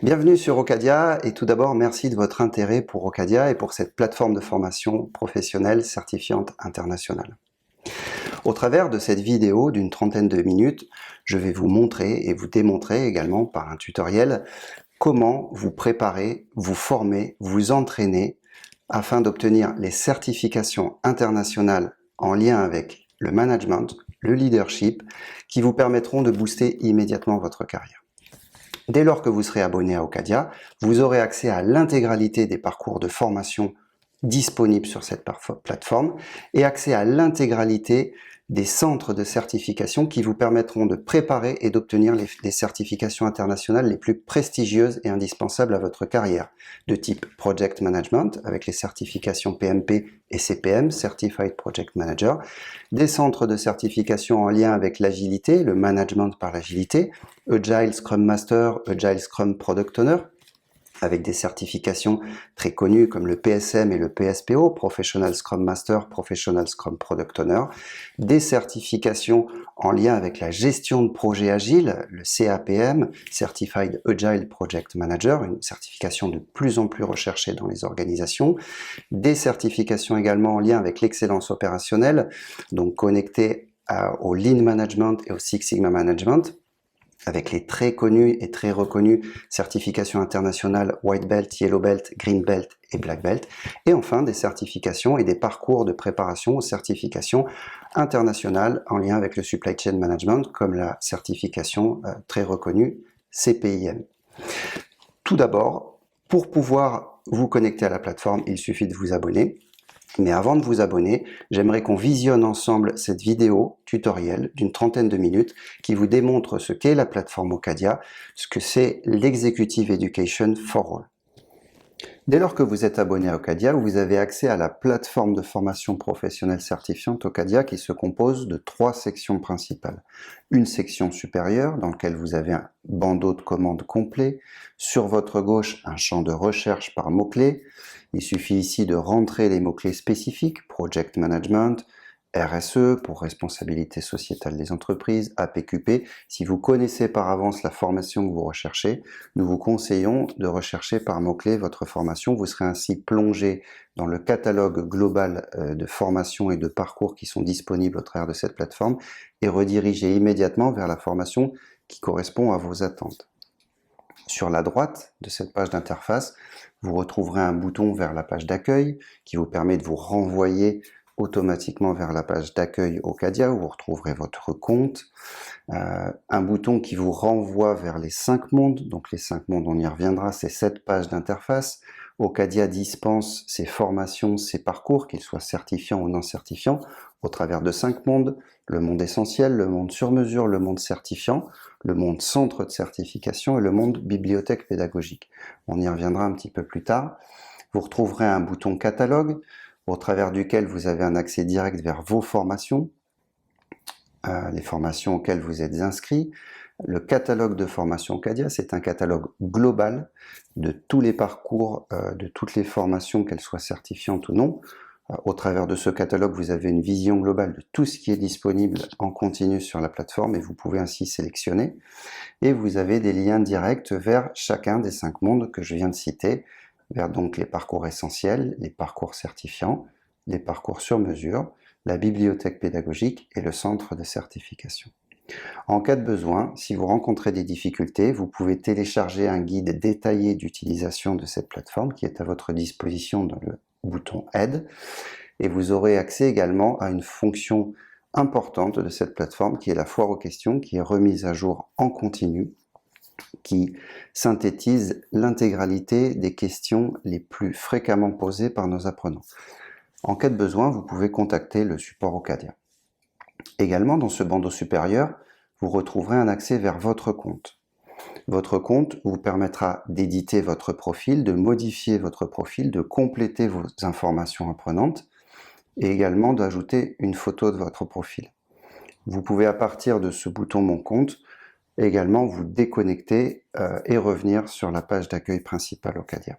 Bienvenue sur Ocadia et tout d'abord merci de votre intérêt pour Ocadia et pour cette plateforme de formation professionnelle certifiante internationale. Au travers de cette vidéo d'une trentaine de minutes, je vais vous montrer et vous démontrer également par un tutoriel comment vous préparer, vous former, vous entraîner afin d'obtenir les certifications internationales en lien avec le management, le leadership, qui vous permettront de booster immédiatement votre carrière. Dès lors que vous serez abonné à Ocadia, vous aurez accès à l'intégralité des parcours de formation disponibles sur cette plateforme et accès à l'intégralité des centres de certification qui vous permettront de préparer et d'obtenir les certifications internationales les plus prestigieuses et indispensables à votre carrière, de type Project Management avec les certifications PMP et CPM, Certified Project Manager, des centres de certification en lien avec l'agilité, le management par l'agilité, Agile Scrum Master, Agile Scrum Product Owner, avec des certifications très connues comme le PSM et le PSPO, Professional Scrum Master, Professional Scrum Product Owner, des certifications en lien avec la gestion de projets agiles, le CAPM, Certified Agile Project Manager, une certification de plus en plus recherchée dans les organisations, des certifications également en lien avec l'excellence opérationnelle, donc connectées au Lean Management et au Six Sigma Management, avec les très connues et très reconnues certifications internationales White Belt, Yellow Belt, Green Belt et Black Belt, et enfin des certifications et des parcours de préparation aux certifications internationales en lien avec le Supply Chain Management, comme la certification très reconnue CPIM. Tout d'abord, pour pouvoir vous connecter à la plateforme, il suffit de vous abonner. Mais avant de vous abonner, j'aimerais qu'on visionne ensemble cette vidéo tutoriel d'une trentaine de minutes qui vous démontre ce qu'est la plateforme Ocadia, ce que c'est l'Executive Education for All. Dès lors que vous êtes abonné à Ocadia, vous avez accès à la plateforme de formation professionnelle certifiante Ocadia qui se compose de 3 sections principales. Une section supérieure dans laquelle vous avez un bandeau de commandes complet, sur votre gauche un champ de recherche par mots-clés. Il suffit ici de rentrer les mots-clés spécifiques, Project Management, RSE pour responsabilité sociétale des entreprises, APQP. Si vous connaissez par avance la formation que vous recherchez, nous vous conseillons de rechercher par mots-clés votre formation. Vous serez ainsi plongé dans le catalogue global de formations et de parcours qui sont disponibles au travers de cette plateforme et redirigé immédiatement vers la formation qui correspond à vos attentes. Sur la droite de cette page d'interface, vous retrouverez un bouton vers la page d'accueil qui vous permet de vous renvoyer automatiquement vers la page d'accueil Ocadia où vous retrouverez votre compte. Un bouton qui vous renvoie vers les 5 mondes. Donc les 5 mondes, on y reviendra, c'est cette page d'interface. Ocadia dispense ses formations, ses parcours, qu'ils soient certifiants ou non certifiants, au travers de 5 mondes. Le monde essentiel, le monde sur mesure, le monde certifiant, le monde centre de certification et le monde bibliothèque pédagogique. On y reviendra un petit peu plus tard. Vous retrouverez un bouton catalogue au travers duquel vous avez un accès direct vers vos formations, les formations auxquelles vous êtes inscrits. Le catalogue de formation Ocadia, c'est un catalogue global de tous les parcours, de toutes les formations, qu'elles soient certifiantes ou non. Au travers de ce catalogue, vous avez une vision globale de tout ce qui est disponible en continu sur la plateforme et vous pouvez ainsi sélectionner. Et vous avez des liens directs vers chacun des 5 mondes que je viens de citer, vers donc les parcours essentiels, les parcours certifiants, les parcours sur mesure, la bibliothèque pédagogique et le centre de certification. En cas de besoin, si vous rencontrez des difficultés, vous pouvez télécharger un guide détaillé d'utilisation de cette plateforme qui est à votre disposition dans le bouton Aide et vous aurez accès également à une fonction importante de cette plateforme qui est la foire aux questions qui est remise à jour en continu, qui synthétise l'intégralité des questions les plus fréquemment posées par nos apprenants. En cas de besoin, vous pouvez contacter le support Ocadia. Également, dans ce bandeau supérieur, vous retrouverez un accès vers votre compte. Votre compte vous permettra d'éditer votre profil, de modifier votre profil, de compléter vos informations apprenantes et également d'ajouter une photo de votre profil. Vous pouvez à partir de ce bouton Mon compte également vous déconnecter et revenir sur la page d'accueil principale Ocadia.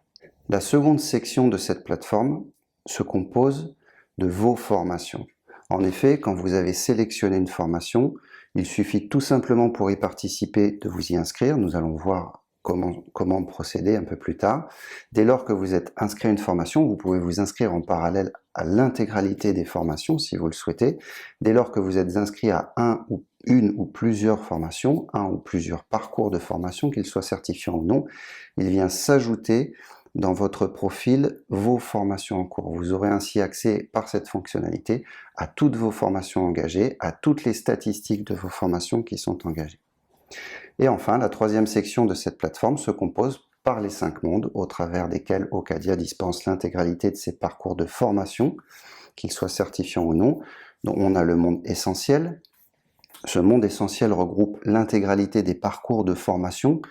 La seconde section de cette plateforme se compose de vos formations. En effet, quand vous avez sélectionné une formation, il suffit tout simplement pour y participer de vous y inscrire. Nous allons voir comment procéder un peu plus tard. Dès lors que vous êtes inscrit à une formation, vous pouvez vous inscrire en parallèle à l'intégralité des formations si vous le souhaitez. Dès lors que vous êtes inscrit à une ou plusieurs formations, un ou plusieurs parcours de formation, qu'ils soient certifiants ou non, il vient s'ajouter dans votre profil vos formations en cours. Vous aurez ainsi accès par cette fonctionnalité à toutes vos formations engagées, à toutes les statistiques de vos formations qui sont engagées. Et enfin, la troisième section de cette plateforme se compose par les 5 mondes au travers desquels Ocadia dispense l'intégralité de ses parcours de formation, qu'ils soient certifiants ou non. Donc on a le monde essentiel. Ce monde essentiel regroupe l'intégralité des parcours de formation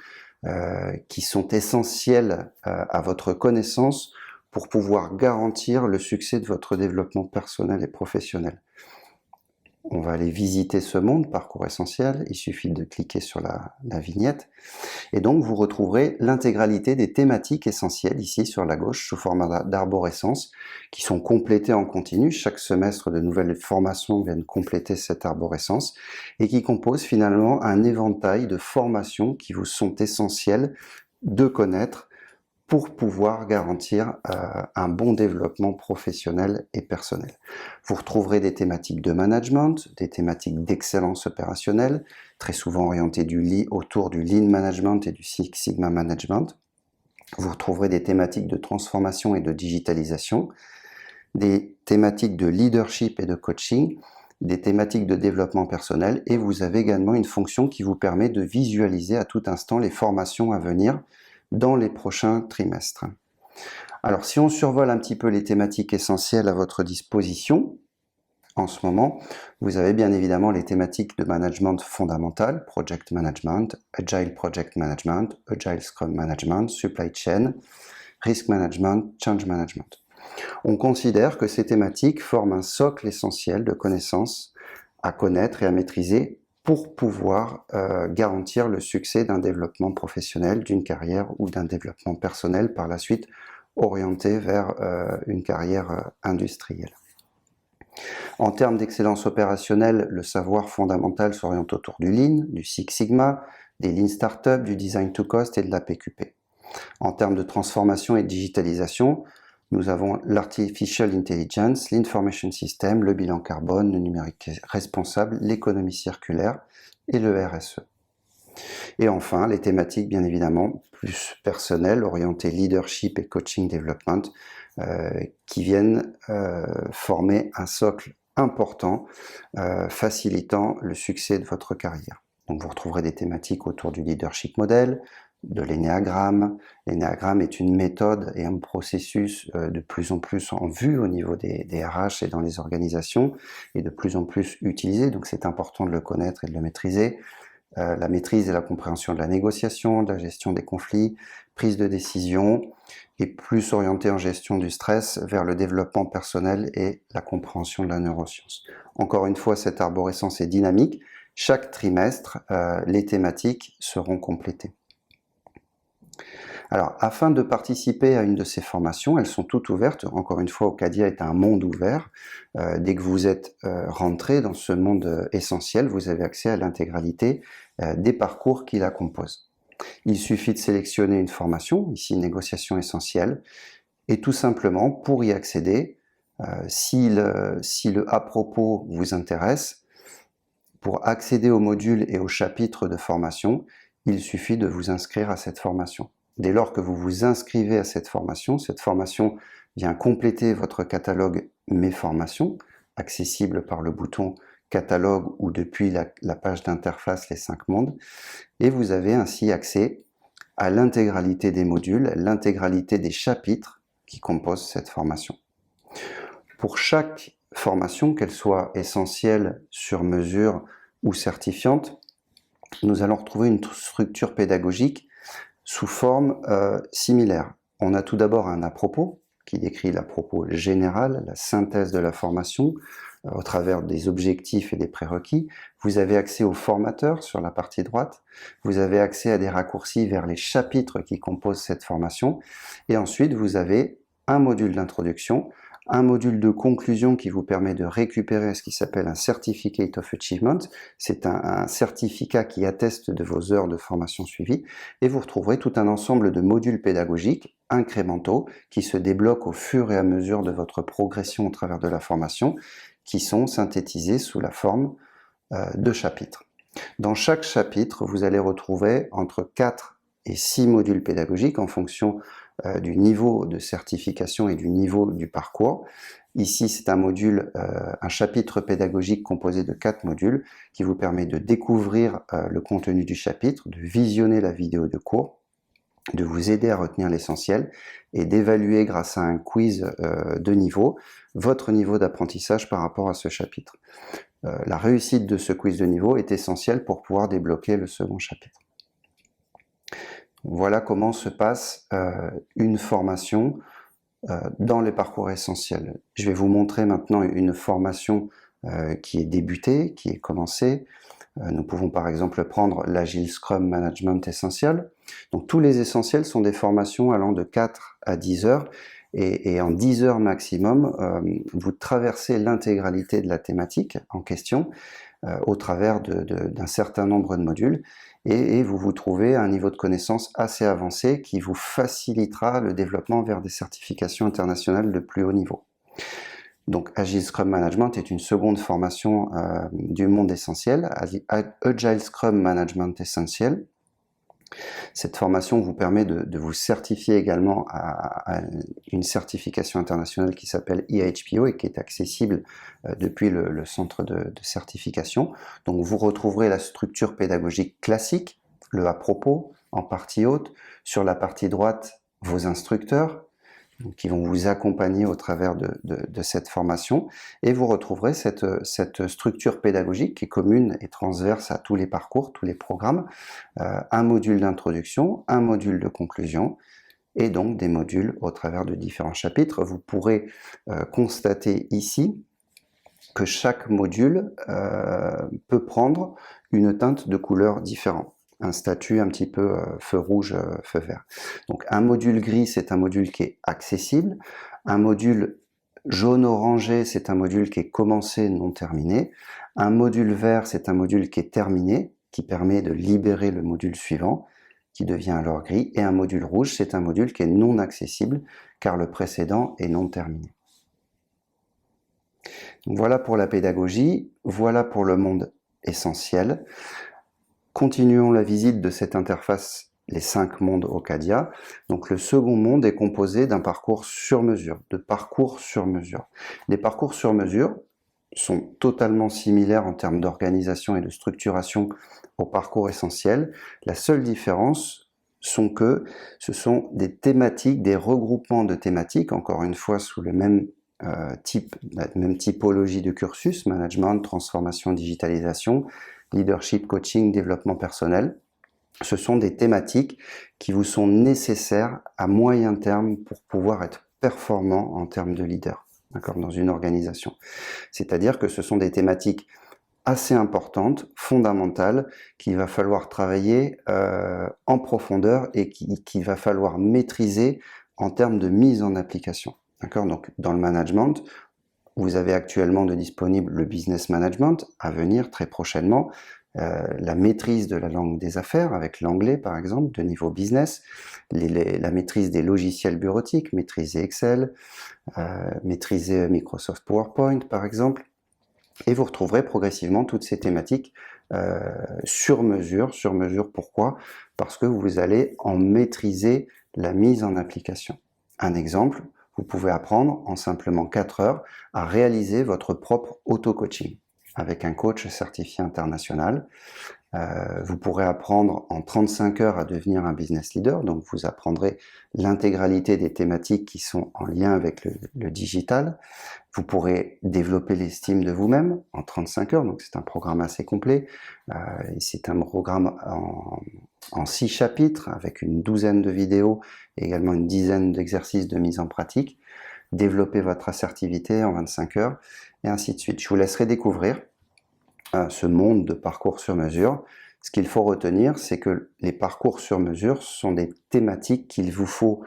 qui sont essentiels à votre connaissance pour pouvoir garantir le succès de votre développement personnel et professionnel. On va aller visiter ce monde, parcours essentiel, il suffit de cliquer sur la vignette, et donc vous retrouverez l'intégralité des thématiques essentielles ici sur la gauche sous format d'arborescence, qui sont complétées en continu. Chaque semestre, de nouvelles formations viennent compléter cette arborescence, et qui composent finalement un éventail de formations qui vous sont essentielles de connaître pour pouvoir garantir un bon développement professionnel et personnel. Vous retrouverez des thématiques de management, des thématiques d'excellence opérationnelle, très souvent orientées autour du Lean Management et du Six Sigma Management. Vous retrouverez des thématiques de transformation et de digitalisation, des thématiques de leadership et de coaching, des thématiques de développement personnel, et vous avez également une fonction qui vous permet de visualiser à tout instant les formations à venir dans les prochains trimestres. Alors, si on survole un petit peu les thématiques essentielles à votre disposition, en ce moment, vous avez bien évidemment les thématiques de management fondamental, Project Management, Agile Project Management, Agile Scrum Management, Supply Chain, Risk Management, Change Management. On considère que ces thématiques forment un socle essentiel de connaissances à connaître et à maîtriser pour pouvoir garantir le succès d'un développement professionnel, d'une carrière ou d'un développement personnel par la suite orienté vers une carrière industrielle. En termes d'excellence opérationnelle, le savoir fondamental s'oriente autour du Lean, du Six Sigma, des Lean Startup, du Design to Cost et de la PQP. En termes de transformation et de digitalisation, nous avons l'Artificial Intelligence, l'Information System, le bilan carbone, le numérique responsable, l'économie circulaire et le RSE. Et enfin, les thématiques, bien évidemment, plus personnelles, orientées leadership et coaching development, qui viennent former un socle important, facilitant le succès de votre carrière. Donc vous retrouverez des thématiques autour du leadership model, de l'énéagramme. L'énéagramme est une méthode et un processus de plus en plus en vue au niveau des RH et dans les organisations, et de plus en plus utilisé, donc c'est important de le connaître et de le maîtriser. La maîtrise et la compréhension de la négociation, de la gestion des conflits, prise de décision, et plus orienté en gestion du stress vers le développement personnel et la compréhension de la neuroscience. Encore une fois, cette arborescence est dynamique. Chaque trimestre, les thématiques seront complétées. Alors, afin de participer à une de ces formations, elles sont toutes ouvertes. Encore une fois, Ocadia est un monde ouvert. Dès que vous êtes rentré dans ce monde essentiel, vous avez accès à l'intégralité des parcours qui la composent. Il suffit de sélectionner une formation, ici négociation essentielle, et tout simplement, pour y accéder, si le à propos vous intéresse, pour accéder au module et au chapitre de formation, il suffit de vous inscrire à cette formation. Dès lors que vous vous inscrivez à cette formation vient compléter votre catalogue Mes formations, accessible par le bouton catalogue ou depuis la page d'interface Les 5 mondes, et vous avez ainsi accès à l'intégralité des modules, l'intégralité des chapitres qui composent cette formation. Pour chaque formation, qu'elle soit essentielle, sur mesure ou certifiante, nous allons retrouver une structure pédagogique sous forme similaire. On a tout d'abord un à-propos qui décrit l'à-propos général, la synthèse de la formation au travers des objectifs et des prérequis. Vous avez accès aux formateurs sur la partie droite. Vous avez accès à des raccourcis vers les chapitres qui composent cette formation. Et ensuite, vous avez un module d'introduction un module de conclusion qui vous permet de récupérer ce qui s'appelle un Certificate of Achievement. C'est un certificat qui atteste de vos heures de formation suivies. Et vous retrouverez tout un ensemble de modules pédagogiques incrémentaux qui se débloquent au fur et à mesure de votre progression au travers de la formation, qui sont synthétisés sous la forme de chapitres. Dans chaque chapitre, vous allez retrouver entre 4 et 6 modules pédagogiques en fonction du niveau de certification et du niveau du parcours. Ici, c'est un chapitre pédagogique composé de 4 modules qui vous permet de découvrir le contenu du chapitre, de visionner la vidéo de cours, de vous aider à retenir l'essentiel et d'évaluer grâce à un quiz de niveau votre niveau d'apprentissage par rapport à ce chapitre. La réussite de ce quiz de niveau est essentielle pour pouvoir débloquer le second chapitre. Voilà comment se passe une formation dans les parcours essentiels. Je vais vous montrer maintenant une formation qui est débutée, qui est commencée. Nous pouvons par exemple prendre l'Agile Scrum Management Essentiel. Donc tous les essentiels sont des formations allant de 4 à 10 heures et en 10 heures maximum, vous traversez l'intégralité de la thématique en question au travers d'un certain nombre de modules et vous vous trouvez à un niveau de connaissance assez avancé qui vous facilitera le développement vers des certifications internationales de plus haut niveau. Donc Agile Scrum Management est une seconde formation du monde essentiel, Agile Scrum Management Essentiel. Cette formation vous permet de vous certifier également à une certification internationale qui s'appelle EHPO et qui est accessible depuis le centre de certification. Donc vous retrouverez la structure pédagogique classique, le à propos en partie haute, sur la partie droite vos instructeurs, qui vont vous accompagner au travers de cette formation, et vous retrouverez cette structure pédagogique qui est commune et transverse à tous les parcours, tous les programmes, un module d'introduction, un module de conclusion, et donc des modules au travers de différents chapitres. Vous pourrez constater ici que chaque module peut prendre une teinte de couleur différente. Un statut un petit peu feu rouge, feu vert. Donc un module gris, c'est un module qui est accessible. Un module jaune-orangé, c'est un module qui est commencé, non terminé. Un module vert, c'est un module qui est terminé, qui permet de libérer le module suivant, qui devient alors gris. Et un module rouge, c'est un module qui est non accessible, car le précédent est non terminé. Donc voilà pour la pédagogie, voilà pour le monde essentiel. Continuons la visite de cette interface, les 5 mondes Ocadia. Donc le second monde est composé d'un parcours sur mesure, de parcours sur mesure. Les parcours sur mesure sont totalement similaires en termes d'organisation et de structuration au parcours essentiel. La seule différence sont que ce sont des thématiques, des regroupements de thématiques, encore une fois sous le même la même typologie de cursus, management, transformation, digitalisation, leadership, coaching, développement personnel. Ce sont des thématiques qui vous sont nécessaires à moyen terme pour pouvoir être performant en termes de leader, d'accord, dans une organisation. C'est-à-dire que ce sont des thématiques assez importantes, fondamentales, qu'il va falloir travailler en profondeur et qu'il va falloir maîtriser en termes de mise en application. D'accord ? Donc, dans le management, vous avez actuellement de disponible le business management, à venir très prochainement, la maîtrise de la langue des affaires, avec l'anglais par exemple, de niveau business, la maîtrise des logiciels bureautiques, maîtriser Excel, maîtriser Microsoft PowerPoint par exemple, et vous retrouverez progressivement toutes ces thématiques sur mesure. Pourquoi ? Parce que vous allez en maîtriser la mise en application. Un exemple, vous pouvez apprendre en simplement 4 heures à réaliser votre propre auto-coaching avec un coach certifié international. Vous pourrez apprendre en 35 heures à devenir un business leader, donc vous apprendrez l'intégralité des thématiques qui sont en lien avec le digital. Vous pourrez développer l'estime de vous-même en 35 heures, donc c'est un programme assez complet. C'est un programme en 6 chapitres avec une douzaine de vidéos et également une dizaine d'exercices de mise en pratique. Développer votre assertivité en 25 heures et ainsi de suite. Je vous laisserai découvrir ce monde de parcours sur mesure. Ce qu'il faut retenir, c'est que les parcours sur mesure sont des thématiques qu'il vous faut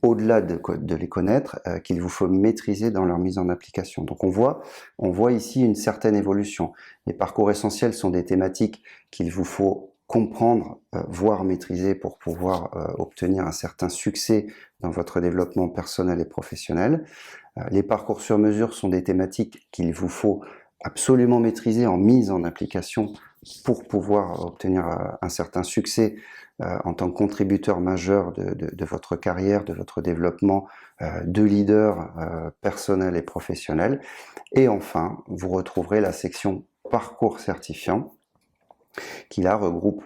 au-delà de les connaître, qu'il vous faut maîtriser dans leur mise en application. Donc on voit ici une certaine évolution. Les parcours essentiels sont des thématiques qu'il vous faut comprendre, voire maîtriser pour pouvoir obtenir un certain succès dans votre développement personnel et professionnel. Les parcours sur mesure sont des thématiques qu'il vous faut absolument maîtriser en mise en application pour pouvoir obtenir un certain succès en tant que contributeur majeur de votre carrière, de votre développement de leader personnel et professionnel. Et enfin, vous retrouverez la section parcours certifiant qui là regroupe,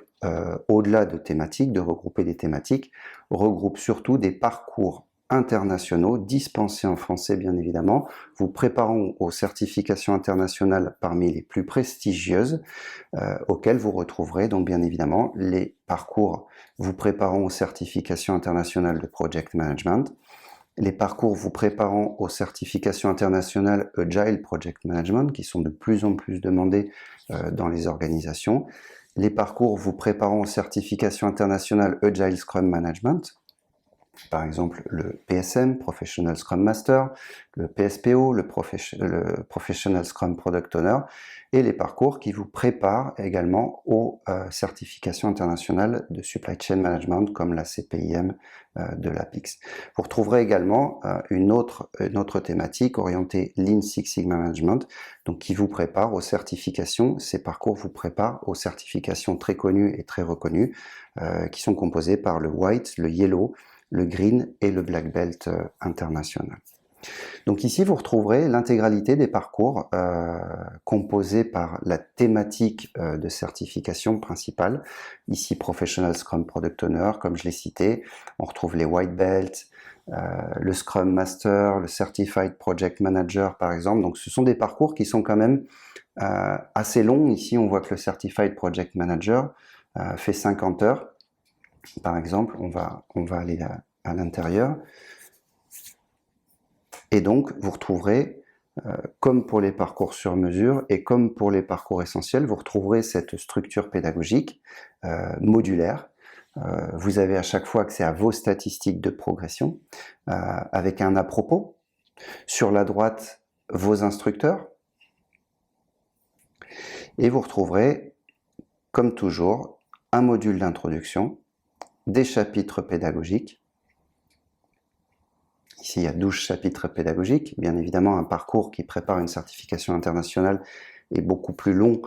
au-delà de thématiques, de regrouper des thématiques, regroupe surtout des parcours internationaux, dispensés en français bien évidemment, vous préparant aux certifications internationales parmi les plus prestigieuses, auxquelles vous retrouverez donc bien évidemment les parcours vous préparant aux certifications internationales de Project Management, les parcours vous préparant aux certifications internationales Agile Project Management, qui sont de plus en plus demandés dans les organisations, les parcours vous préparant aux certifications internationales Agile Scrum Management, par exemple le PSM, Professional Scrum Master, le PSPO, le Professional Scrum Product Owner, et les parcours qui vous préparent également aux certifications internationales de Supply Chain Management comme la CPIM de l'APIX. Vous retrouverez également une autre thématique orientée Lean Six Sigma Management, donc qui vous prépare aux certifications. Ces parcours vous préparent aux certifications très connues et très reconnues qui sont composées par le White, le Yellow, le Green et le Black Belt international. Donc ici, vous retrouverez l'intégralité des parcours composés par la thématique de certification principale. Ici, Professional Scrum Product Owner, comme je l'ai cité. On retrouve les White Belt, le Scrum Master, le Certified Project Manager, par exemple. Donc ce sont des parcours qui sont quand même assez longs. Ici, on voit que le Certified Project Manager fait 50 heures. Par exemple, on va aller à l'intérieur. Et donc, vous retrouverez, comme pour les parcours sur mesure et comme pour les parcours essentiels, vous retrouverez cette structure pédagogique modulaire. Vous avez à chaque fois accès à vos statistiques de progression, avec un à propos. Sur la droite, vos instructeurs. Et vous retrouverez, comme toujours, un module d'introduction, des chapitres pédagogiques. Ici, il y a 12 chapitres pédagogiques. Bien évidemment, un parcours qui prépare une certification internationale est beaucoup plus long,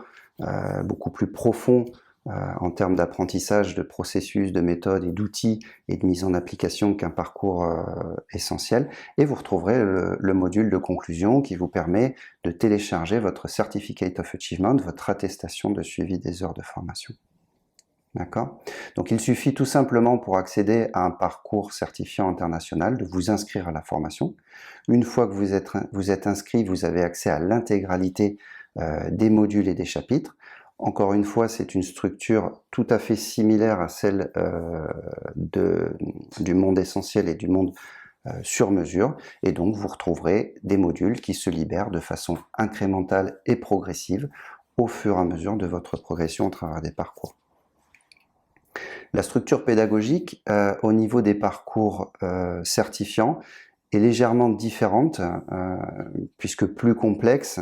beaucoup plus profond en termes d'apprentissage, de processus, de méthodes et d'outils et de mise en application qu'un parcours essentiel. Et vous retrouverez le module de conclusion qui vous permet de télécharger votre Certificate of Achievement, votre attestation de suivi des heures de formation. D'accord ? Donc il suffit tout simplement pour accéder à un parcours certifiant international de vous inscrire à la formation. Une fois que vous êtes inscrit, vous avez accès à l'intégralité des modules et des chapitres. Encore une fois, c'est une structure tout à fait similaire à celle du monde essentiel et du monde sur mesure. Et donc vous retrouverez des modules qui se libèrent de façon incrémentale et progressive au fur et à mesure de votre progression au travers des parcours. La structure pédagogique au niveau des parcours certifiants est légèrement différente puisque plus complexe.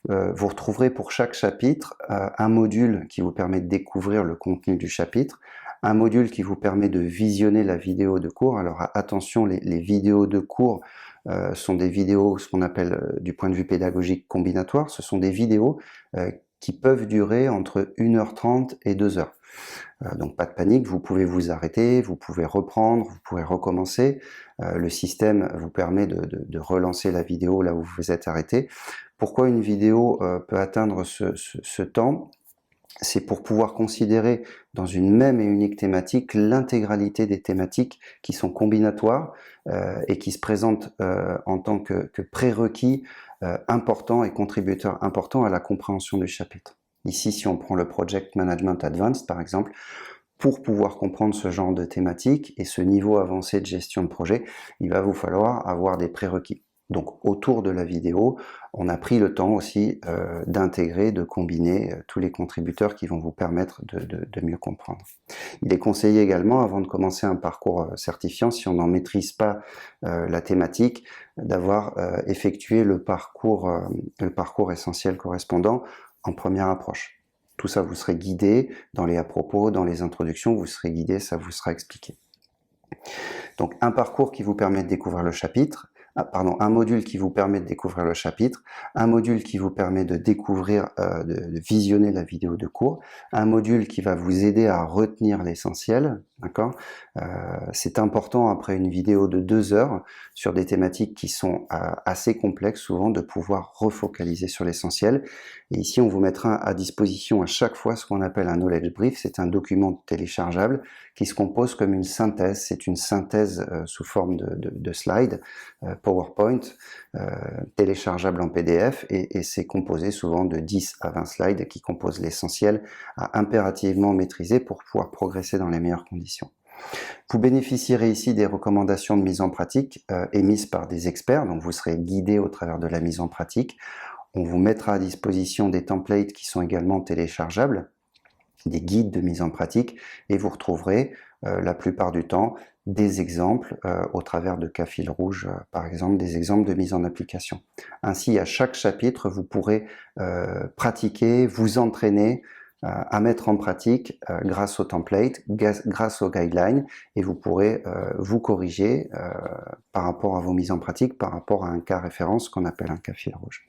Vous retrouverez pour chaque chapitre un module qui vous permet de découvrir le contenu du chapitre, un module qui vous permet de visionner la vidéo de cours. Alors attention, les vidéos de cours sont des vidéos, ce qu'on appelle du point de vue pédagogique combinatoire. Ce sont des vidéos qui peuvent durer entre 1h30 et 2h. Donc pas de panique, vous pouvez vous arrêter, vous pouvez reprendre, vous pouvez recommencer. Le système vous permet de relancer la vidéo là où vous vous êtes arrêté. Pourquoi une vidéo peut atteindre ce temps ? C'est pour pouvoir considérer dans une même et unique thématique l'intégralité des thématiques qui sont combinatoires et qui se présentent en tant que prérequis importants et contributeurs importants à la compréhension du chapitre. Ici, si on prend le Project Management Advanced, par exemple, pour pouvoir comprendre ce genre de thématique et ce niveau avancé de gestion de projet, il va vous falloir avoir des prérequis. Donc autour de la vidéo, on a pris le temps aussi d'intégrer, de combiner tous les contributeurs qui vont vous permettre de mieux comprendre. Il est conseillé également, avant de commencer un parcours certifiant, si on n'en maîtrise pas la thématique, d'avoir effectué le parcours essentiel correspondant en première approche. Tout ça, vous serez guidé dans les à propos, dans les introductions, vous serez guidé, ça vous sera expliqué. Donc un parcours qui vous permet de découvrir le chapitre, un module qui vous permet de découvrir le chapitre, un module qui vous permet de découvrir, de visionner la vidéo de cours, un module qui va vous aider à retenir l'essentiel, d'accord? C'est important après une vidéo de 2 heures sur des thématiques qui sont assez complexes souvent de pouvoir refocaliser sur l'essentiel. Et ici on vous mettra à disposition à chaque fois ce qu'on appelle un knowledge brief, c'est un document téléchargeable qui se compose comme une synthèse, c'est une synthèse sous forme de slides, PowerPoint, téléchargeable en PDF, et c'est composé souvent de 10 à 20 slides qui composent l'essentiel à impérativement maîtriser pour pouvoir progresser dans les meilleures conditions. Vous bénéficierez ici des recommandations de mise en pratique émises par des experts, donc vous serez guidé au travers de la mise en pratique. On vous mettra à disposition des templates qui sont également téléchargeables, des guides de mise en pratique, et vous retrouverez la plupart du temps des exemples au travers de cas fil rouge, par exemple, des exemples de mise en application. Ainsi, à chaque chapitre, vous pourrez pratiquer, vous entraîner à mettre en pratique grâce au template, grâce aux guidelines, et vous pourrez vous corriger par rapport à vos mises en pratique, par rapport à un cas référence qu'on appelle un cas fil rouge.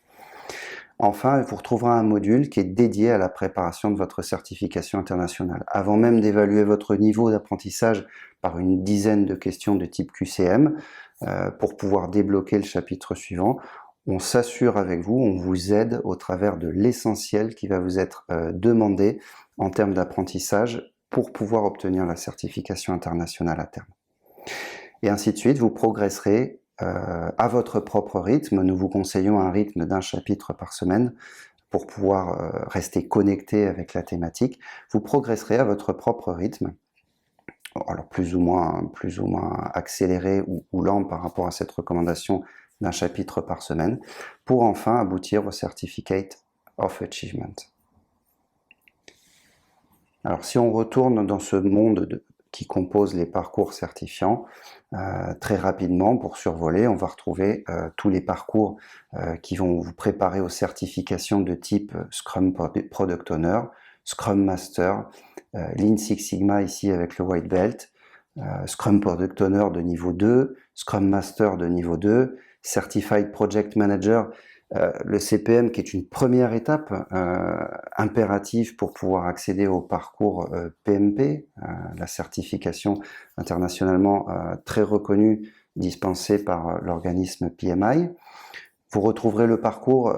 Enfin, vous retrouverez un module qui est dédié à la préparation de votre certification internationale. Avant même d'évaluer votre niveau d'apprentissage par une dizaine de questions de type QCM, pour pouvoir débloquer le chapitre suivant, on s'assure avec vous, on vous aide au travers de l'essentiel qui va vous être demandé en termes d'apprentissage pour pouvoir obtenir la certification internationale à terme. Et ainsi de suite, vous progresserez à votre propre rythme. Nous vous conseillons un rythme d'1 chapitre par semaine pour pouvoir rester connecté avec la thématique. Vous progresserez à votre propre rythme, alors plus ou moins accéléré ou lent par rapport à cette recommandation d'1 chapitre par semaine, pour enfin aboutir au Certificate of Achievement. Alors si on retourne dans ce monde qui compose les parcours certifiants, très rapidement, pour survoler, on va retrouver tous les parcours qui vont vous préparer aux certifications de type Scrum Product Owner, Scrum Master, Lean Six Sigma ici avec le White Belt, Scrum Product Owner de niveau 2, Scrum Master de niveau 2, Certified Project Manager, le CPM qui est une première étape impérative pour pouvoir accéder au parcours PMP, la certification internationalement très reconnue dispensée par l'organisme PMI. Vous retrouverez le parcours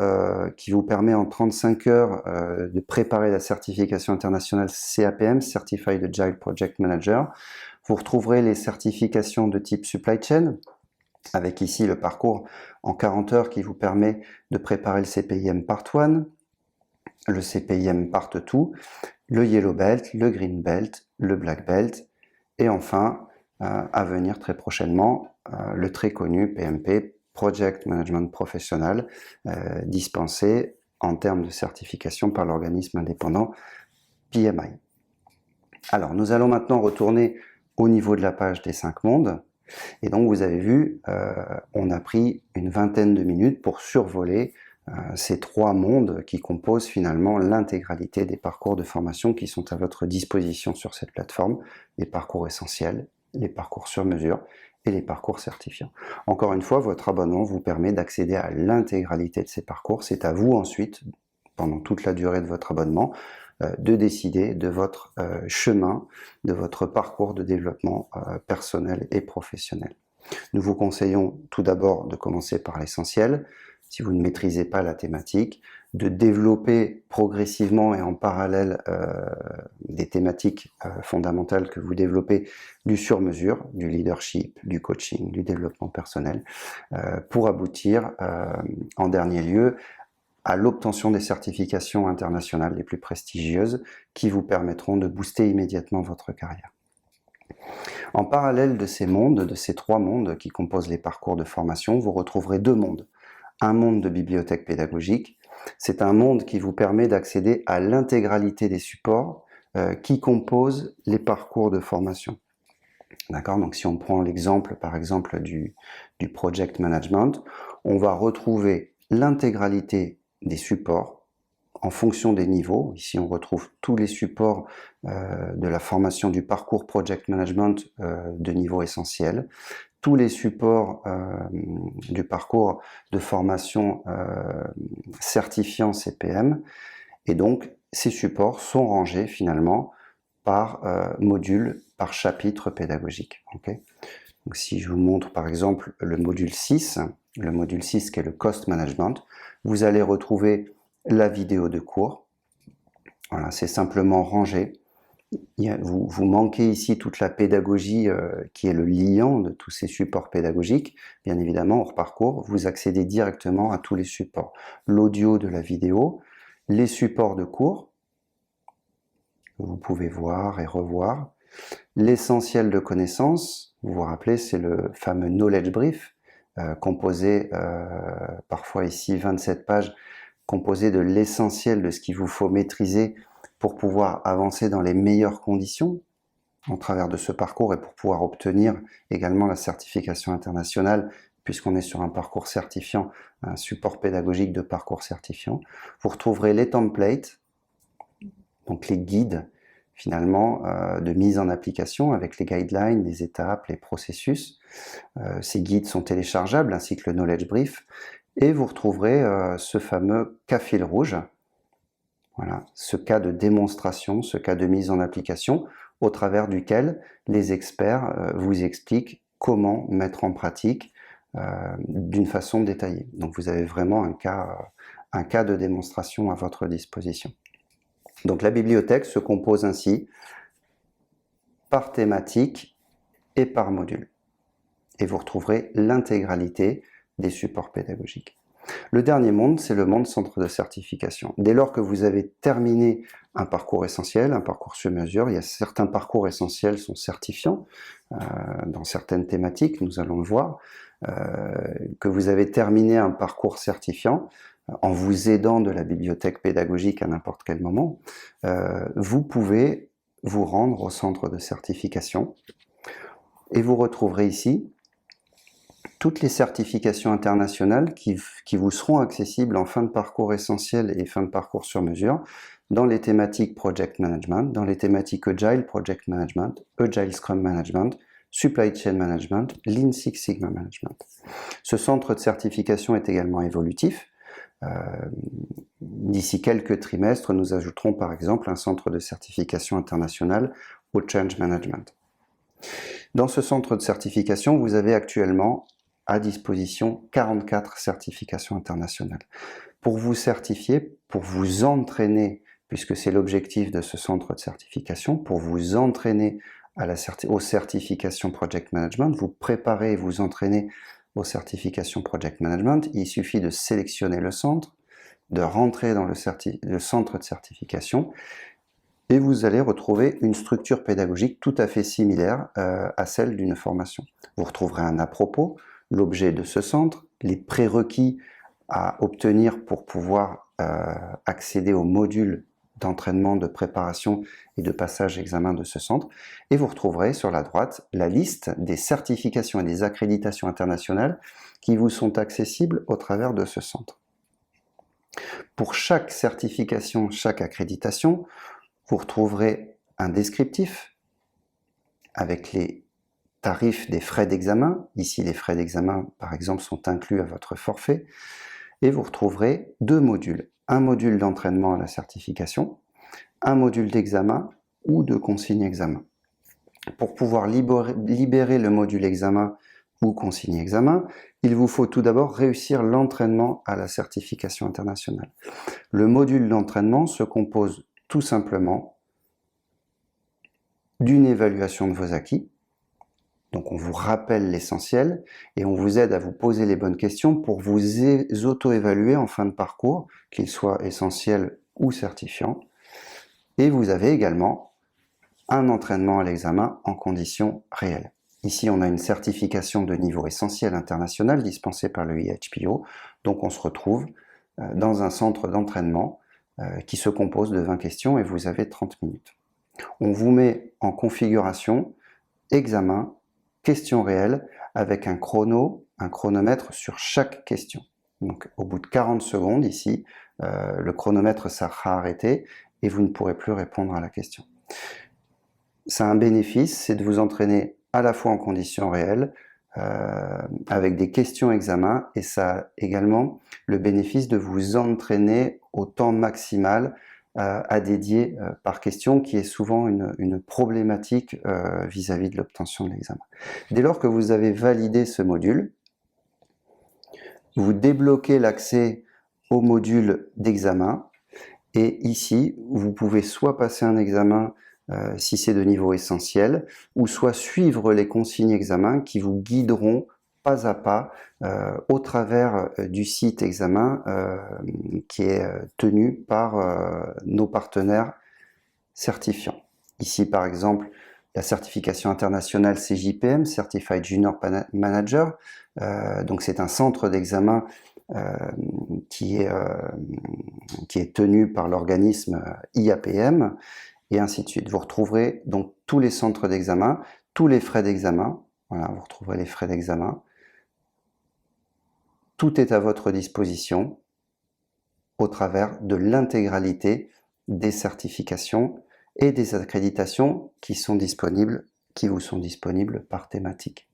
qui vous permet en 35 heures de préparer la certification internationale CAPM, Certified Agile Project Manager. Vous retrouverez les certifications de type Supply Chain, avec ici le parcours en 40 heures qui vous permet de préparer le CPIM Part 1, le CPIM Part 2, le Yellow Belt, le Green Belt, le Black Belt, et enfin, à venir très prochainement, le très connu PMP, Project Management Professional, dispensé en termes de certification par l'organisme indépendant PMI. Alors, nous allons maintenant retourner au niveau de la page des 5 mondes. Et donc vous avez vu, on a pris une vingtaine de minutes pour survoler ces 3 mondes qui composent finalement l'intégralité des parcours de formation qui sont à votre disposition sur cette plateforme, les parcours essentiels, les parcours sur mesure et les parcours certifiants. Encore une fois, votre abonnement vous permet d'accéder à l'intégralité de ces parcours. C'est à vous ensuite, pendant toute la durée de votre abonnement, de décider de votre chemin, de votre parcours de développement personnel et professionnel. Nous vous conseillons tout d'abord de commencer par l'essentiel, si vous ne maîtrisez pas la thématique, de développer progressivement et en parallèle des thématiques fondamentales que vous développez du sur-mesure, du leadership, du coaching, du développement personnel, pour aboutir en dernier lieu à l'obtention des certifications internationales les plus prestigieuses qui vous permettront de booster immédiatement votre carrière. En parallèle de ces mondes, de ces 3 mondes qui composent les parcours de formation, vous retrouverez 2 mondes. Un monde de bibliothèque pédagogique, c'est un monde qui vous permet d'accéder à l'intégralité des supports qui composent les parcours de formation. D'accord? Donc si on prend l'exemple, par exemple, du project management, on va retrouver l'intégralité des supports en fonction des niveaux. Ici, on retrouve tous les supports de la formation du parcours project management de niveau essentiel, tous les supports du parcours de formation certifiant CPM, et donc ces supports sont rangés finalement par module, par chapitre pédagogique. Okay? Donc, si je vous montre par exemple le module 6 qui est le cost management, vous allez retrouver la vidéo de cours. Voilà, c'est simplement rangé. Vous manquez ici toute la pédagogie qui est le liant de tous ces supports pédagogiques. Bien évidemment, hors parcours, vous accédez directement à tous les supports. L'audio de la vidéo, les supports de cours, que vous pouvez voir et revoir, l'essentiel de connaissances, vous vous rappelez, c'est le fameux knowledge brief, composé, parfois ici 27 pages, composé de l'essentiel de ce qu'il vous faut maîtriser pour pouvoir avancer dans les meilleures conditions au travers de ce parcours et pour pouvoir obtenir également la certification internationale, puisqu'on est sur un parcours certifiant, un support pédagogique de parcours certifiant. Vous retrouverez les templates, donc les guides finalement de mise en application avec les guidelines, les étapes, les processus. Ces guides sont téléchargeables ainsi que le knowledge brief. Et vous retrouverez ce fameux cas fil rouge, voilà, ce cas de démonstration, ce cas de mise en application, au travers duquel les experts vous expliquent comment mettre en pratique d'une façon détaillée. Donc vous avez vraiment un cas de démonstration à votre disposition. Donc la bibliothèque se compose ainsi par thématique et par module. Et vous retrouverez l'intégralité des supports pédagogiques. Le dernier monde, c'est le monde centre de certification. Dès lors que vous avez terminé un parcours essentiel, un parcours sur mesure, il y a certains parcours essentiels sont certifiants dans certaines thématiques, nous allons le voir, que vous avez terminé un parcours certifiant, en vous aidant de la bibliothèque pédagogique à n'importe quel moment, vous pouvez vous rendre au centre de certification et vous retrouverez ici toutes les certifications internationales qui vous seront accessibles en fin de parcours essentiel et fin de parcours sur mesure dans les thématiques Project Management, dans les thématiques Agile Project Management, Agile Scrum Management, Supply Chain Management, Lean Six Sigma Management. Ce centre de certification est également évolutif. D'ici quelques trimestres, nous ajouterons par exemple un centre de certification internationale au Change Management. Dans ce centre de certification, vous avez actuellement à disposition 44 certifications internationales. Pour vous certifier, pour vous entraîner, puisque c'est l'objectif de ce centre de certification, pour vous entraîner aux certifications Project Management, vous préparez et vous entraînez aux certifications Project Management, il suffit de sélectionner le centre, de rentrer dans le centre de certification, et vous allez retrouver une structure pédagogique tout à fait similaire à celle d'une formation. Vous retrouverez un à propos, l'objet de ce centre, les prérequis à obtenir pour pouvoir accéder au module d'entraînement, de préparation et de passage examen de ce centre. Et vous retrouverez sur la droite la liste des certifications et des accréditations internationales qui vous sont accessibles au travers de ce centre. Pour chaque certification, chaque accréditation, vous retrouverez un descriptif avec les tarifs des frais d'examen. Ici, les frais d'examen, par exemple, sont inclus à votre forfait. Et vous retrouverez 2 modules. Un module d'entraînement à la certification, un module d'examen ou de consigne examen. Pour pouvoir libérer le module examen ou consigne examen, il vous faut tout d'abord réussir l'entraînement à la certification internationale. Le module d'entraînement se compose tout simplement d'une évaluation de vos acquis. Donc on vous rappelle l'essentiel et on vous aide à vous poser les bonnes questions pour vous auto-évaluer en fin de parcours, qu'il soit essentiel ou certifiant. Et vous avez également un entraînement à l'examen en conditions réelles. Ici, on a une certification de niveau essentiel international dispensée par le IHPO. Donc, on se retrouve dans un centre d'entraînement qui se compose de 20 questions et vous avez 30 minutes. On vous met en configuration examen, question réelle, avec un chronomètre sur chaque question. Donc, au bout de 40 secondes, ici, le chronomètre sera arrêté et vous ne pourrez plus répondre à la question. Ça a un bénéfice, c'est de vous entraîner à la fois en conditions réelles, avec des questions examen, et ça a également le bénéfice de vous entraîner au temps maximal à dédier par question, qui est souvent une problématique vis-à-vis de l'obtention de l'examen. Dès lors que vous avez validé ce module, vous débloquez l'accès au module d'examen, et ici, vous pouvez soit passer un examen si c'est de niveau essentiel, ou soit suivre les consignes examen qui vous guideront pas à pas au travers du site examen qui est tenu par nos partenaires certifiants. Ici, par exemple, la certification internationale CJPM, Certified Junior Manager, donc c'est un centre d'examen qui est tenu par l'organisme IAPM, et ainsi de suite. Vous retrouverez donc tous les centres d'examen, tous les frais d'examen. Voilà, vous retrouverez les frais d'examen. Tout est à votre disposition au travers de l'intégralité des certifications et des accréditations qui vous sont disponibles par thématique.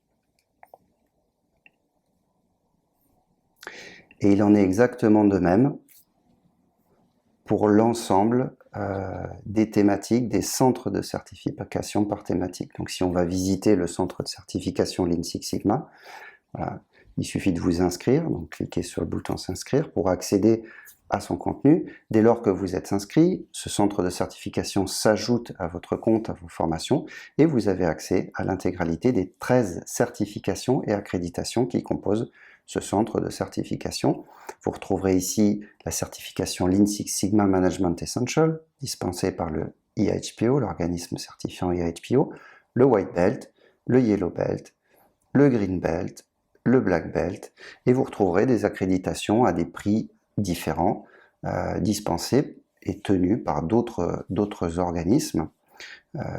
Et il en est exactement de même pour l'ensemble des thématiques, des centres de certification par thématique. Donc si on va visiter le centre de certification Lean Six Sigma, voilà, il suffit de vous inscrire, donc cliquez sur le bouton s'inscrire pour accéder à son contenu. Dès lors que vous êtes inscrit, ce centre de certification s'ajoute à votre compte, à vos formations, et vous avez accès à l'intégralité des 13 certifications et accréditations qui composent ce centre de certification. Vous retrouverez ici la certification Lean Six Sigma Management Essential, dispensée par le IHPO, l'organisme certifiant IHPO, le White Belt, le Yellow Belt, le Green Belt, le Black Belt, et vous retrouverez des accréditations à des prix différents, dispensés et tenus par d'autres organismes.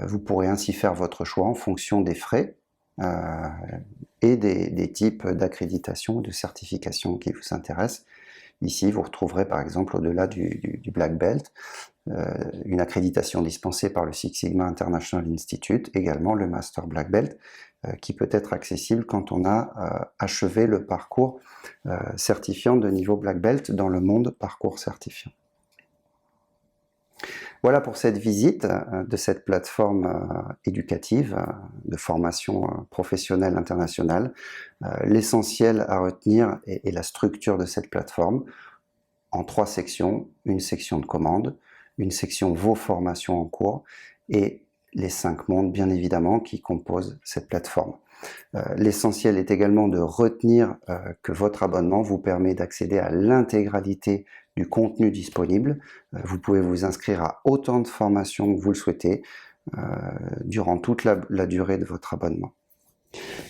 Vous pourrez ainsi faire votre choix en fonction des frais et des types d'accréditation ou de certification qui vous intéressent. Ici, vous retrouverez par exemple au-delà du Black Belt une accréditation dispensée par le Six Sigma International Institute, également le Master Black Belt, qui peut être accessible quand on a achevé le parcours certifiant de niveau Black Belt dans le monde parcours certifiant. Voilà pour cette visite de cette plateforme éducative de formation professionnelle internationale. L'essentiel à retenir est la structure de cette plateforme en 3 sections, une section de commande, une section vos formations en cours et les 5 mondes bien évidemment qui composent cette plateforme. L'essentiel est également de retenir que votre abonnement vous permet d'accéder à l'intégralité du contenu disponible. Vous pouvez vous inscrire à autant de formations que vous le souhaitez durant toute la durée de votre abonnement.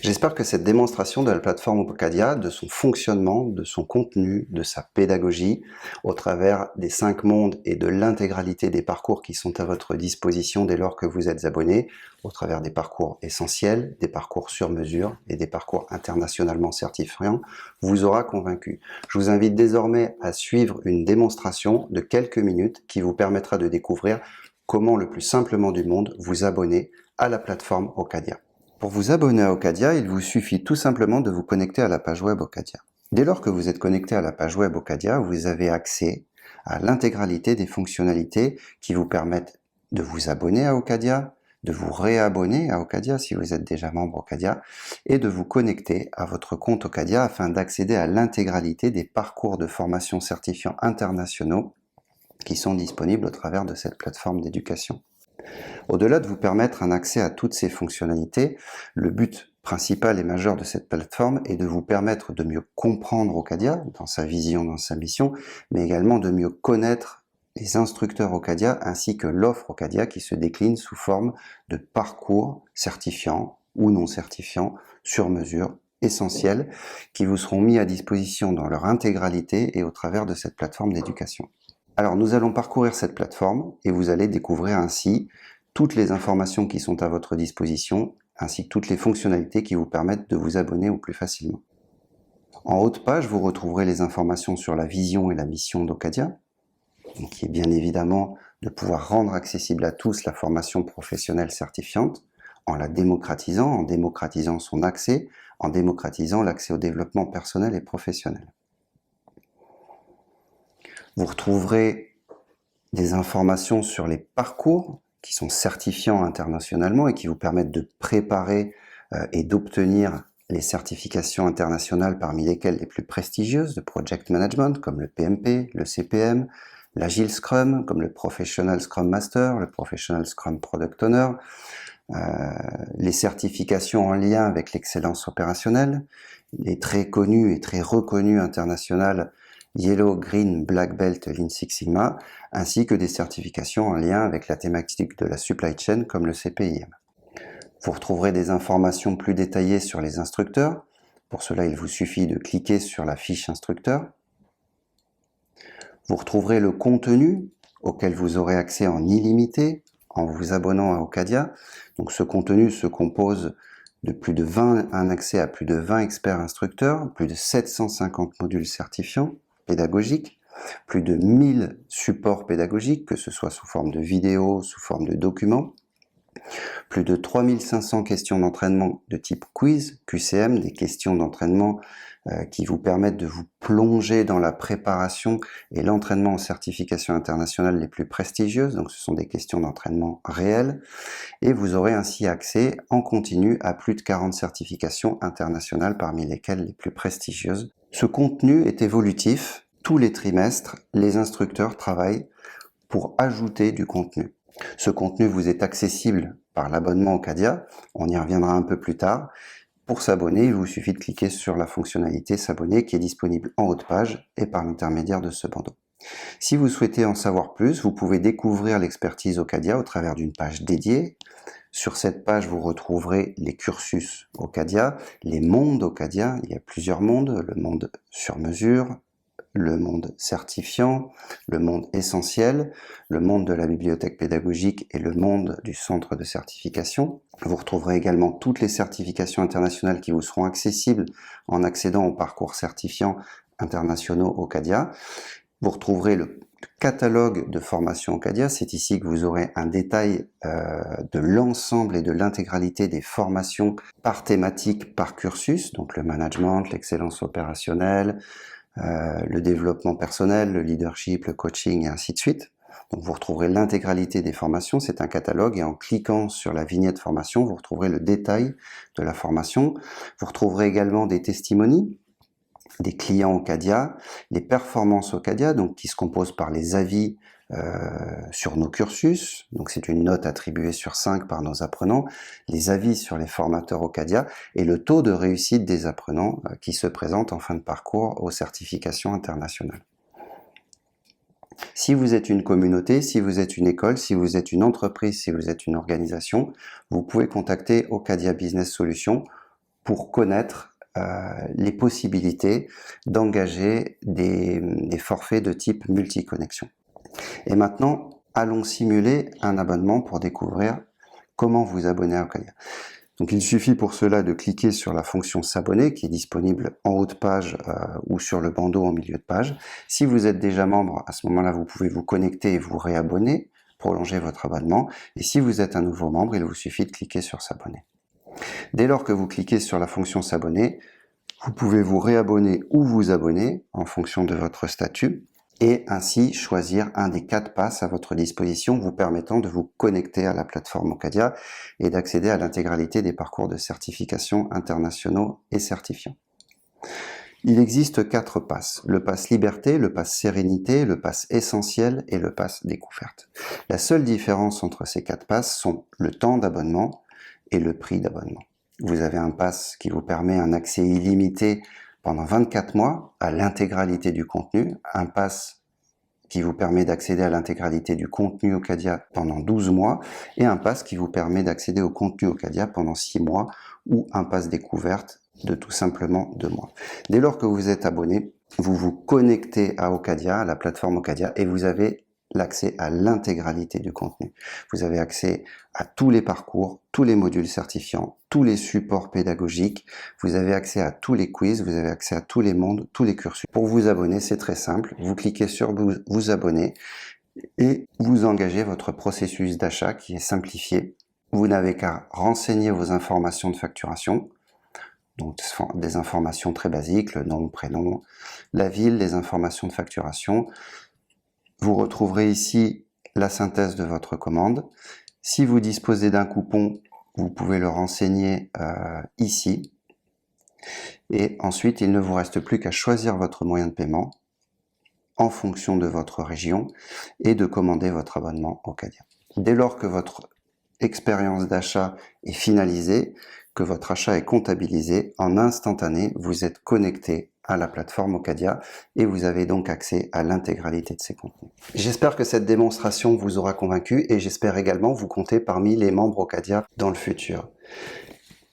J'espère que cette démonstration de la plateforme Opocadia, de son fonctionnement, de son contenu, de sa pédagogie, au travers des 5 mondes et de l'intégralité des parcours qui sont à votre disposition dès lors que vous êtes abonné, au travers des parcours essentiels, des parcours sur mesure et des parcours internationalement certifiants, vous aura convaincu. Je vous invite désormais à suivre une démonstration de quelques minutes qui vous permettra de découvrir comment le plus simplement du monde vous abonner à la plateforme Okadia. Pour vous abonner à Okadia, il vous suffit tout simplement de vous connecter à la page web Okadia. Dès lors que vous êtes connecté à la page web Okadia, vous avez accès à l'intégralité des fonctionnalités qui vous permettent de vous abonner à Okadia, de vous réabonner à Okadia si vous êtes déjà membre Okadia, et de vous connecter à votre compte Okadia afin d'accéder à l'intégralité des parcours de formation certifiants internationaux qui sont disponibles au travers de cette plateforme d'éducation. Au-delà de vous permettre un accès à toutes ces fonctionnalités, le but principal et majeur de cette plateforme est de vous permettre de mieux comprendre Okadia dans sa vision, dans sa mission, mais également de mieux connaître les instructeurs Ocadia ainsi que l'offre Ocadia qui se décline sous forme de parcours certifiants ou non certifiants sur mesure essentiels qui vous seront mis à disposition dans leur intégralité et au travers de cette plateforme d'éducation. Alors nous allons parcourir cette plateforme et vous allez découvrir ainsi toutes les informations qui sont à votre disposition ainsi que toutes les fonctionnalités qui vous permettent de vous abonner au plus facilement. En haut de page, vous retrouverez les informations sur la vision et la mission d'Ocadia, qui est bien évidemment de pouvoir rendre accessible à tous la formation professionnelle certifiante en la démocratisant, en démocratisant son accès, en démocratisant l'accès au développement personnel et professionnel. Vous retrouverez des informations sur les parcours qui sont certifiants internationalement et qui vous permettent de préparer et d'obtenir les certifications internationales parmi lesquelles les plus prestigieuses de Project Management comme le PMP, le CPM, l'Agile Scrum comme le Professional Scrum Master, le Professional Scrum Product Owner, les certifications en lien avec l'excellence opérationnelle, les très connues et très reconnues internationales Yellow, Green, Black Belt, Lean Six Sigma, ainsi que des certifications en lien avec la thématique de la supply chain comme le CPIM. Vous retrouverez des informations plus détaillées sur les instructeurs. Pour cela, il vous suffit de cliquer sur la fiche instructeur. Vous retrouverez le contenu auquel vous aurez accès en illimité en vous abonnant à Ocadia. Donc ce contenu se compose de un accès à plus de 20 experts instructeurs, plus de 750 modules certifiants pédagogiques, plus de 1000 supports pédagogiques, que ce soit sous forme de vidéos, sous forme de documents, plus de 3500 questions d'entraînement de type quiz, QCM, des questions d'entraînement qui vous permettent de vous plonger dans la préparation et l'entraînement en certification internationale les plus prestigieuses. Donc ce sont des questions d'entraînement réelles. Et vous aurez ainsi accès en continu à plus de 40 certifications internationales parmi lesquelles les plus prestigieuses. Ce contenu est évolutif. Tous les trimestres, les instructeurs travaillent pour ajouter du contenu. Ce contenu vous est accessible par l'abonnement Ocadia, on y reviendra un peu plus tard. Pour s'abonner, il vous suffit de cliquer sur la fonctionnalité s'abonner qui est disponible en haut de page et par l'intermédiaire de ce bandeau. Si vous souhaitez en savoir plus, vous pouvez découvrir l'expertise Ocadia au travers d'une page dédiée. Sur cette page, vous retrouverez les cursus Ocadia, les mondes Ocadia, il y a plusieurs mondes, le monde sur mesure, le monde certifiant, le monde essentiel, le monde de la bibliothèque pédagogique et le monde du centre de certification. Vous retrouverez également toutes les certifications internationales qui vous seront accessibles en accédant au parcours certifiant internationaux Ocadia. Vous retrouverez le catalogue de formation Ocadia. C'est ici que vous aurez un détail de l'ensemble et de l'intégralité des formations par thématique, par cursus, donc le management, l'excellence opérationnelle, le développement personnel, le leadership, le coaching et ainsi de suite. Donc vous retrouverez l'intégralité des formations, c'est un catalogue et en cliquant sur la vignette formation, vous retrouverez le détail de la formation. Vous retrouverez également des testimonies, des clients Ocadia, les performances Ocadia, donc qui se composent par les avis sur nos cursus, donc c'est une note attribuée sur 5 par nos apprenants, les avis sur les formateurs Ocadia et le taux de réussite des apprenants qui se présentent en fin de parcours aux certifications internationales. Si vous êtes une communauté, si vous êtes une école, si vous êtes une entreprise, si vous êtes une organisation, vous pouvez contacter Ocadia Business Solutions pour connaître les possibilités d'engager des forfaits de type multiconnexion. Et maintenant, allons simuler un abonnement pour découvrir comment vous abonner à Ocadia. Donc il suffit pour cela de cliquer sur la fonction s'abonner qui est disponible en haut de page ou sur le bandeau en milieu de page. Si vous êtes déjà membre, à ce moment-là, vous pouvez vous connecter et vous réabonner, prolonger votre abonnement. Et si vous êtes un nouveau membre, il vous suffit de cliquer sur s'abonner. Dès lors que vous cliquez sur la fonction s'abonner, vous pouvez vous réabonner ou vous abonner en fonction de votre statut et ainsi choisir un des 4 passes à votre disposition vous permettant de vous connecter à la plateforme Ocadia et d'accéder à l'intégralité des parcours de certification internationaux et certifiants. Il existe 4 passes, le pass liberté, le pass sérénité, le pass essentiel et le pass découverte. La seule différence entre ces 4 passes sont le temps d'abonnement et le prix d'abonnement. Vous avez un pass qui vous permet un accès illimité pendant 24 mois à l'intégralité du contenu, un pass qui vous permet d'accéder à l'intégralité du contenu Ocadia pendant 12 mois et un pass qui vous permet d'accéder au contenu Ocadia pendant 6 mois ou un pass découverte de tout simplement 2 mois. Dès lors que vous êtes abonné, vous vous connectez à Ocadia, à la plateforme Ocadia, et vous avez l'accès à l'intégralité du contenu. Vous avez accès à tous les parcours, tous les modules certifiants, tous les supports pédagogiques, vous avez accès à tous les quiz, vous avez accès à tous les mondes, tous les cursus. Pour vous abonner, c'est très simple, vous cliquez sur vous abonner et vous engagez votre processus d'achat qui est simplifié. Vous n'avez qu'à renseigner vos informations de facturation, donc des informations très basiques, le nom, le prénom, la ville, les informations de facturation. Vous retrouverez ici la synthèse de votre commande. Si vous disposez d'un coupon, vous pouvez le renseigner ici. Et ensuite, il ne vous reste plus qu'à choisir votre moyen de paiement en fonction de votre région et de commander votre abonnement Ocadia. Dès lors que votre expérience d'achat est finalisée, que votre achat est comptabilisé, en instantané, vous êtes connecté à la plateforme Ocadia et vous avez donc accès à l'intégralité de ces contenus. J'espère que cette démonstration vous aura convaincu et j'espère également vous compter parmi les membres Ocadia dans le futur.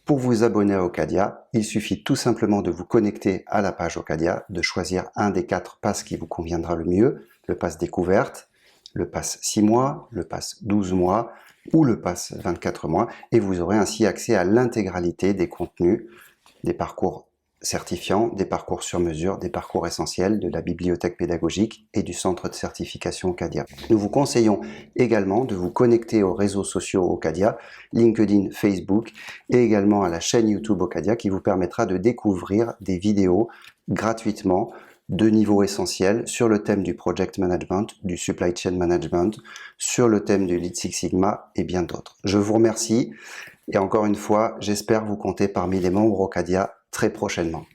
Pour vous abonner à Ocadia, il suffit tout simplement de vous connecter à la page Ocadia, de choisir un des 4 passes qui vous conviendra le mieux, le pass découverte, le pass 6 mois, le pass 12 mois ou le pass 24 mois et vous aurez ainsi accès à l'intégralité des contenus, des parcours certifiants, des parcours sur mesure, des parcours essentiels de la bibliothèque pédagogique et du centre de certification Ocadia. Nous vous conseillons également de vous connecter aux réseaux sociaux Ocadia, LinkedIn, Facebook et également à la chaîne YouTube Ocadia qui vous permettra de découvrir des vidéos gratuitement de niveau essentiel sur le thème du Project Management, du Supply Chain Management, sur le thème du Lean Six Sigma et bien d'autres. Je vous remercie et encore une fois, j'espère vous compter parmi les membres Ocadia très prochainement.